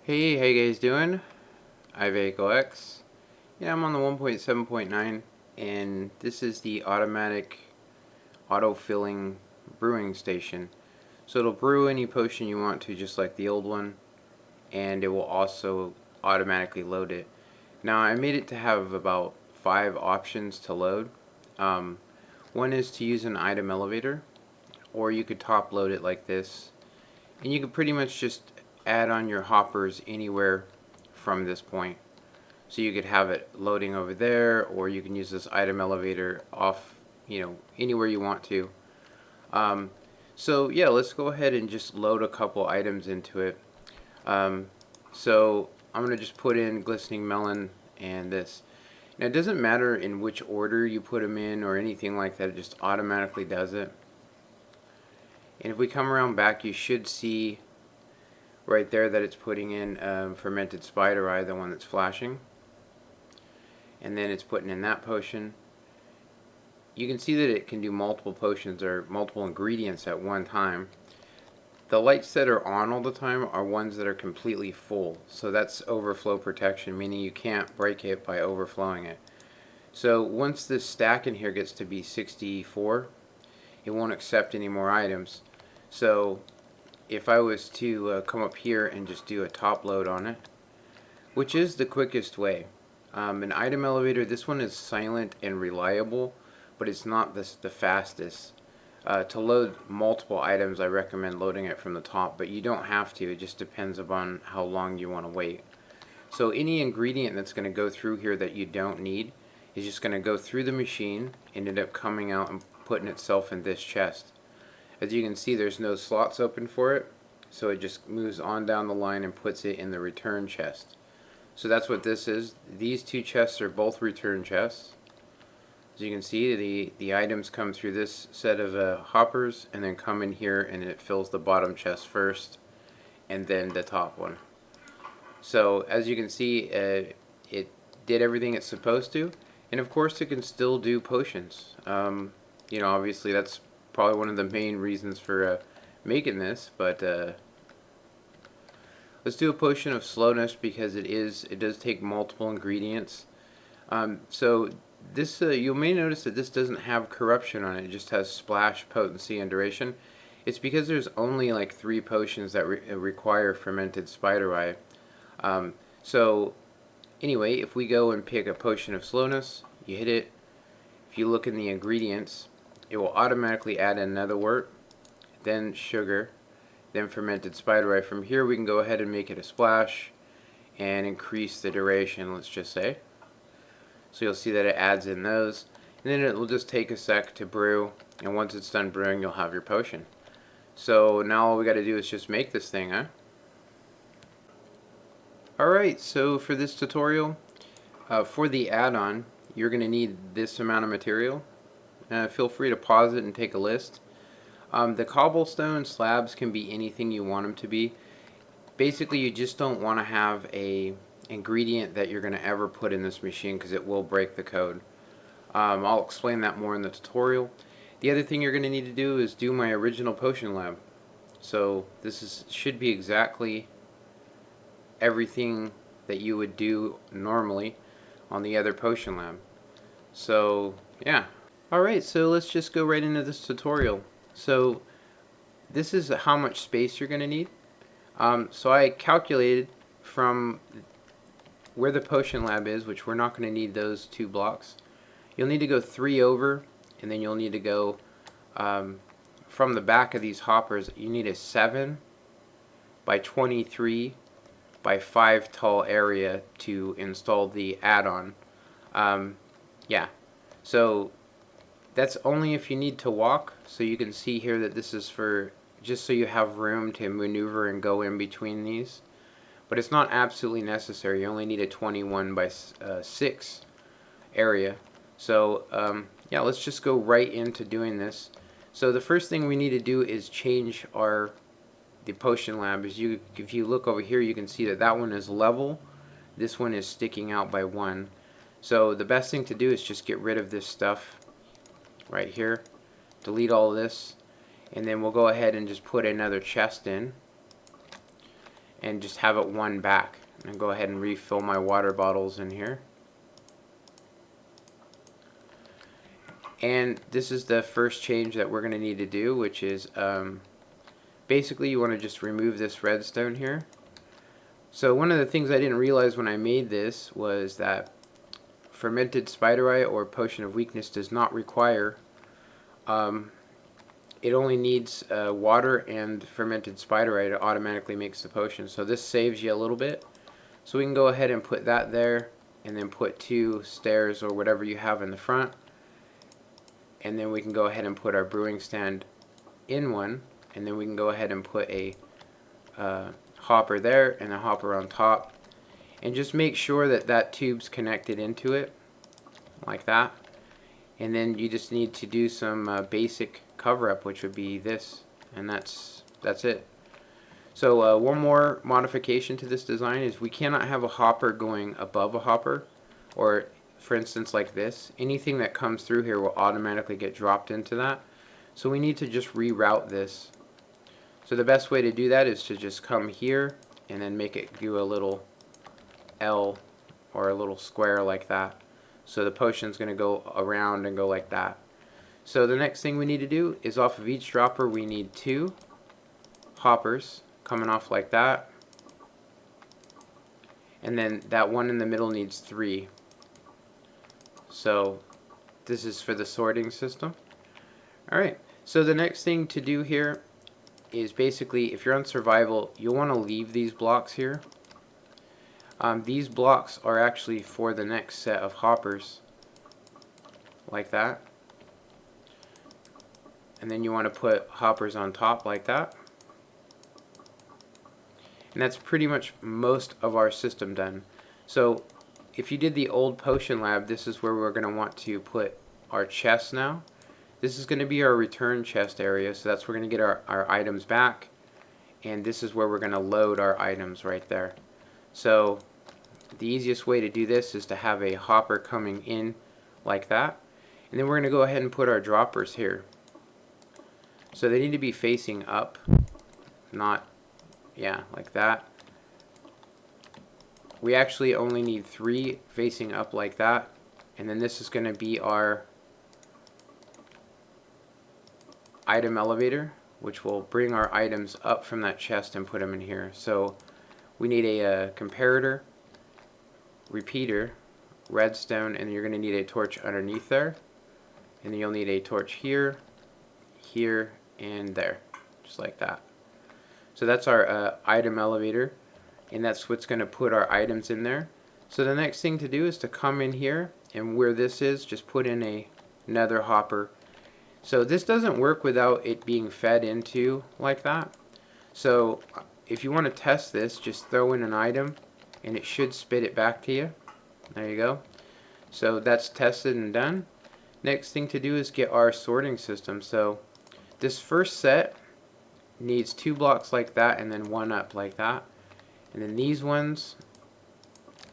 Hey, how you guys doing? IVACOX. Yeah, I'm on the 1.7.9, and this is the automatic auto-filling brewing station. So it'll brew any potion you want to, just like the old one, and it will also automatically load it. Now, I made it to have about 5 options to load. Um, One is to use an item elevator, or you could top load it like this, and you could pretty much just add on your hoppers anywhere from this point. So you could have it loading over there, or you can use this item elevator off, anywhere you want to. Um, so yeah, let's go ahead and just load a couple items into it. Um, so I'm going to just put in glistening melon and this. Now it doesn't matter in which order you put them in or anything like that, it just automatically does it. And if we come around back, you should see right there that it's putting in fermented spider eye, the one that's flashing. And then it's putting in that potion. You can see that it can do multiple potions or multiple ingredients at one time. The lights that are on all the time are ones that are completely full. So that's overflow protection, meaning you can't break it by overflowing it. So once this stack in here gets to be 64, it won't accept any more items. So if I was to come up here and just do a top load on it, which is the quickest way. An item elevator, this one is silent and reliable, but it's not the fastest. To load multiple items, I recommend loading it from the top, but you don't have to. It just depends upon how long you want to wait. So any ingredient that's going to go through here that you don't need is just going to go through the machine and end up coming out and putting itself in this chest. As you can see, there's no slots open for it, so it just moves on down the line and puts it in the return chest. So that's what this is. These two chests are both return chests. As you can see, the items come through this set of hoppers and then come in here, and it fills the bottom chest first and then the top one. So as you can see, it did everything it's supposed to, and of course it can still do potions. Obviously that's probably one of the main reasons for making this, but let's do a potion of slowness because it does take multiple ingredients. So this you may notice that this doesn't have corruption on it. It just has splash, potency, and duration. It's because there's only like 3 potions that require fermented spider eye. So anyway, if we go and pick a potion of slowness, you hit it. If you look in the ingredients, it will automatically add another wort, then sugar, then fermented spider eye. From here we can go ahead and make it a splash and increase the duration, let's just say. So you'll see that it adds in those, and then it will just take a sec to brew, and once it's done brewing you'll have your potion. So now all we got to do is just make this thing, huh? Alright, so for this tutorial, for the add-on, you're going to need this amount of material. Feel free to pause it and take a list. The cobblestone slabs can be anything you want them to be. Basically, you just don't want to have a ingredient that you're going to ever put in this machine because it will break the code. I'll explain that more in the tutorial. The other thing you're going to need to do is do my original potion lab. So this should be exactly everything that you would do normally on the other potion lab. So yeah. Alright, so let's just go right into this tutorial. So this is how much space you're going to need. So I calculated from where the potion lab is, which we're not going to need those 2 blocks. You'll need to go 3 over, and then you'll need to go from the back of these hoppers, you need a 7 by 23 by 5 tall area to install the add-on. Yeah, so that's only if you need to walk. So you can see here that this is for just so you have room to maneuver and go in between these. But it's not absolutely necessary. You only need a 21 by 6 area. So yeah, let's just go right into doing this. So the first thing we need to do is change the potion lab. If you look over here, you can see that that one is level. This one is sticking out by 1. So the best thing to do is just get rid of this stuff right here. Delete all this, and then we'll go ahead and just put another chest in. and just have it one back. And go ahead and refill my water bottles in here. And this is the first change that we're going to need to do, which is basically you want to just remove this redstone here. So one of the things I didn't realize when I made this was that fermented spiderite or potion of weakness does not require, it only needs water and fermented spiderite. It automatically makes the potion. So this saves you a little bit. So we can go ahead and put that there, and then put 2 stairs or whatever you have in the front. And then we can go ahead and put our brewing stand in one, and then we can go ahead and put a hopper there and a hopper on top, and just make sure that that tube's connected into it like that. And then you just need to do some basic cover up, which would be this, and that's it. So one more modification to this design is we cannot have a hopper going above a hopper, or for instance like this. Anything that comes through here will automatically get dropped into that. So we need to just reroute this. So the best way to do that is to just come here and then make it do a little L or a little square like that. So the potion's going to go around and go like that. So the next thing we need to do is off of each dropper we need 2 hoppers coming off like that. And then that one in the middle needs 3. So this is for the sorting system. Alright, so the next thing to do here is basically, if you're on survival, you'll want to leave these blocks here. These blocks are actually for the next set of hoppers, like that. And then you want to put hoppers on top like that. And that's pretty much most of our system done. So if you did the old potion lab, this is where we're going to want to put our chests now. This is going to be our return chest area, so that's where we're going to get our items back. And this is where we're going to load our items right there. So the easiest way to do this is to have a hopper coming in like that. And then we're going to go ahead and put our droppers here. So they need to be facing up, not, yeah, like that. We actually only need 3 facing up like that. And then this is going to be our item elevator, which will bring our items up from that chest and put them in here. So we need a comparator, repeater, redstone, and you're going to need a torch underneath there. And then you'll need a torch here, here, and there, just like that. So that's our item elevator, and that's what's going to put our items in there. So the next thing to do is to come in here, and where this is, just put in another hopper. So this doesn't work without it being fed into like that. So if you want to test this, just throw in an item and it should spit it back to you. There you go. So that's tested and done. Next thing to do is get our sorting system. So this first set needs 2 blocks like that and then 1 up like that. And then these ones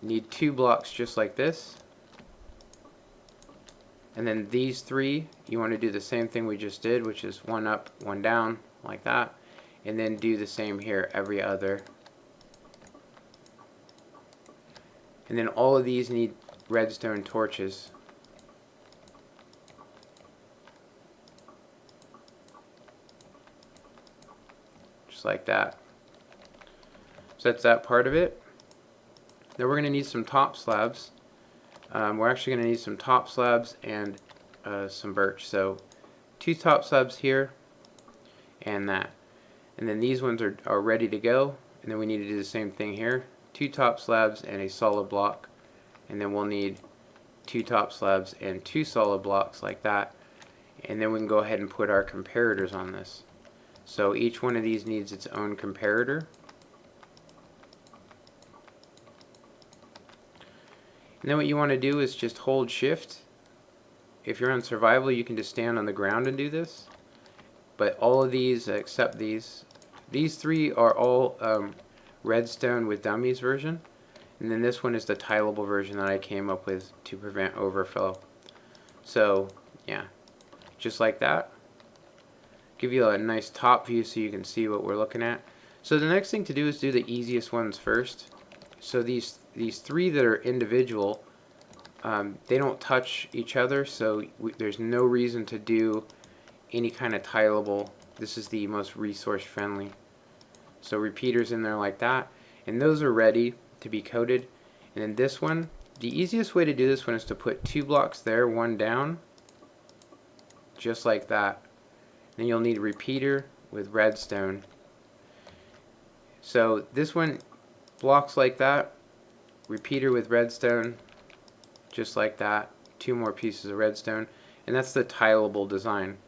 need 2 blocks just like this. And then these 3, you want to do the same thing we just did, which is 1 up, 1 down, like that. And then do the same here, every other. And then all of these need redstone torches. Just like that. So that's that part of it. Then we're going to need some top slabs. We're actually going to need some top slabs and some birch. So 2 top slabs here and that. And then these ones are ready to go. And then we need to do the same thing here. 2 top slabs and a solid block. And then we'll need 2 top slabs and 2 solid blocks like that. And then we can go ahead and put our comparators on this. So each one of these needs its own comparator. And then what you want to do is just hold shift. If you're on survival, you can just stand on the ground and do this. But all of these, except these 3 are all redstone with dummies version. And then this one is the tileable version that I came up with to prevent overflow. So yeah, just like that. Give you a nice top view so you can see what we're looking at. So the next thing to do is do the easiest ones first. So these three that are individual, they don't touch each other, so there's no reason to do any kind of tileable. This is the most resource friendly. So repeaters in there like that, and those are ready to be coded. And then this one, the easiest way to do this one is to put 2 blocks there, 1 down, just like that. Then you'll need a repeater with redstone. So this one, blocks like that, repeater with redstone, just like that, 2 more pieces of redstone, and that's the tileable design.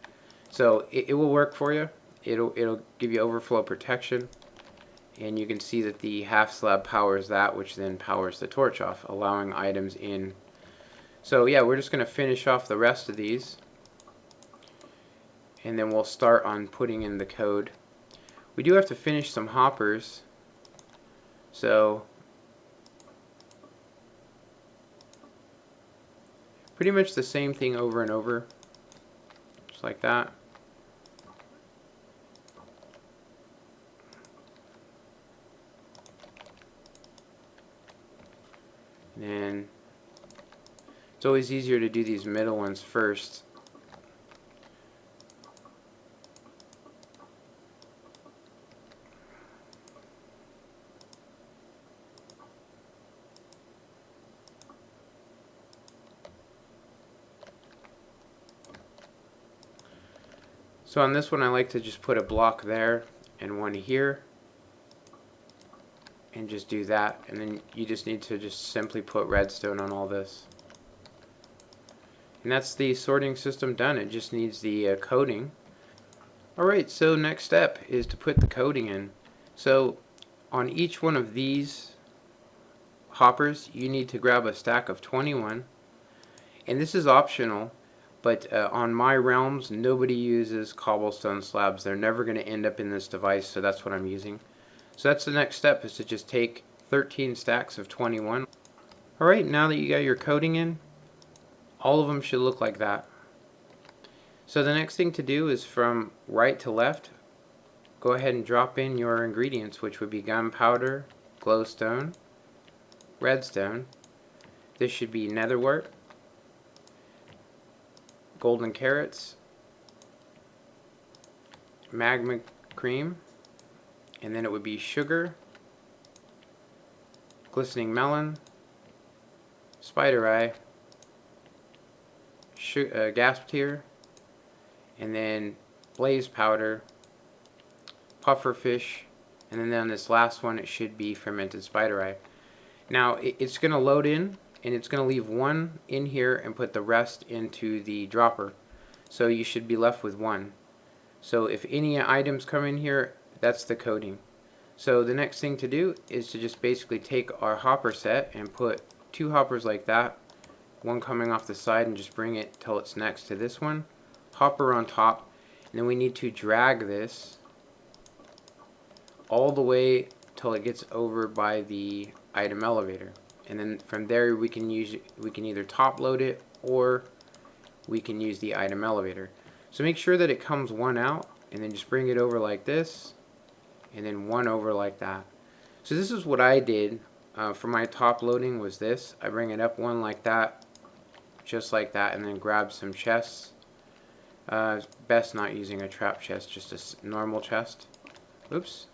So it will work for you. It'll give you overflow protection, and you can see that the half slab powers that, which then powers the torch off, allowing items in. So yeah, we're just going to finish off the rest of these, and then we'll start on putting in the code. We do have to finish some hoppers, so pretty much the same thing over and over, just like that. And it's always easier to do these middle ones first. So on this one I like to just put a block there and one here, and just do that, and then you just need to just simply put redstone on all this. And that's the sorting system done. It just needs the coding. Alright, so next step is to put the coding in. So on each one of these hoppers you need to grab a stack of 21, and this is optional, but on my realms nobody uses cobblestone slabs. They're never going to end up in this device, so that's what I'm using. So that's the next step, is to just take 13 stacks of 21. Alright, now that you got your coding in, all of them should look like that. So the next thing to do is from right to left, go ahead and drop in your ingredients, which would be gunpowder, glowstone, redstone. This should be netherwort, golden carrots, magma cream, and then it would be sugar, glistening melon, spider eye, gas tier, and then blaze powder, puffer fish, and then on this last one it should be fermented spider eye. Now it's going to load in, and it's going to leave 1 in here and put the rest into the dropper. So you should be left with 1. So if any items come in here, that's the coding. So the next thing to do is to just basically take our hopper set and put 2 hoppers like that, 1 coming off the side, and just bring it till it's next to this one, hopper on top, and then we need to drag this all the way till it gets over by the item elevator, and then from there we can either top load it or we can use the item elevator. So make sure that it comes 1 out, and then just bring it over like this, and then 1 over like that. So this is what I did for my top loading, was this. I bring it up 1 like that, just like that, and then grab some chests. Best not using a trap chest, just a normal chest. Oops.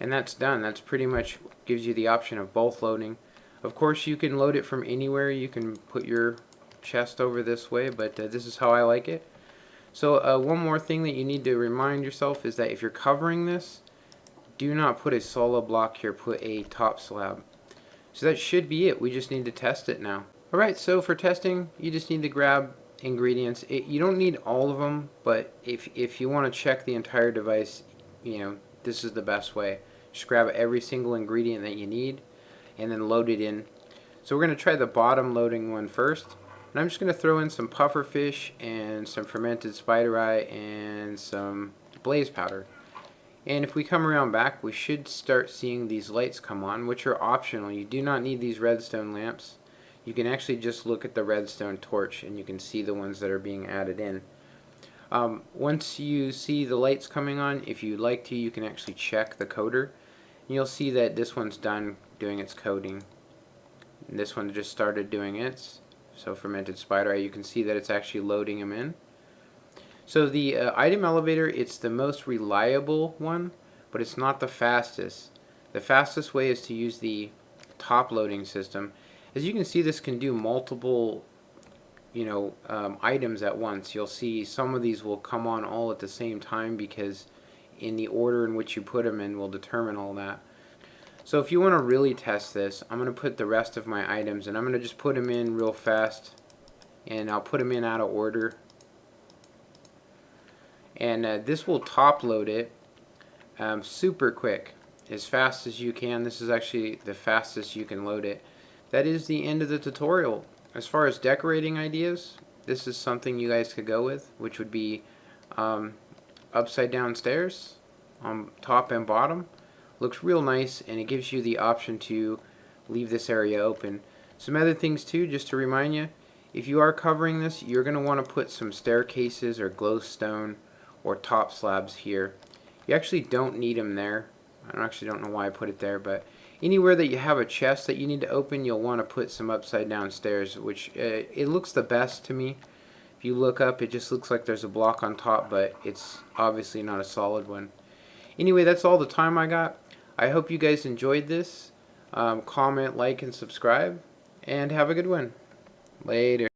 And that's done. That's pretty much gives you the option of both loading. Of course you can load it from anywhere. You can put your chest over this way, but this is how I like it. So one more thing that you need to remind yourself is that if you're covering this, do not put a solid block here, put a top slab. So that should be it. We just need to test it now. Alright, so for testing you just need to grab ingredients. You don't need all of them, but if you want to check the entire device, this is the best way. Just grab every single ingredient that you need and then load it in. So we're going to try the bottom loading one first. And I'm just going to throw in some puffer fish and some fermented spider eye and some blaze powder. And if we come around back, we should start seeing these lights come on, which are optional. You do not need these redstone lamps. You can actually just look at the redstone torch and you can see the ones that are being added in. Once you see the lights coming on, if you'd like to, you can actually check the coder. And you'll see that this one's done doing its coding. And this one just started doing its. So fermented spider eye, you can see that it's actually loading them in. So the item elevator, it's the most reliable one, but it's not the fastest. The fastest way is to use the top loading system. As you can see, this can do multiple items at once. You'll see some of these will come on all at the same time because in the order in which you put them in will determine all that. So if you want to really test this, I'm going to put the rest of my items and I'm going to just put them in real fast, and I'll put them in out of order. And this will top load it super quick, as fast as you can. This is actually the fastest you can load it. That is the end of the tutorial. As far as decorating ideas, this is something you guys could go with, which would be upside down stairs on top and bottom. Looks real nice, and it gives you the option to leave this area open. Some other things too, just to remind you, if you are covering this, you're going to want to put some staircases or glowstone or top slabs here. You actually don't need them there. I actually don't know why I put it there, but anywhere that you have a chest that you need to open, you'll want to put some upside down stairs, which it looks the best to me. If you look up, it just looks like there's a block on top, but it's obviously not a solid one. Anyway, that's all the time I got. I hope you guys enjoyed this. Comment, like, and subscribe, and have a good one. Later.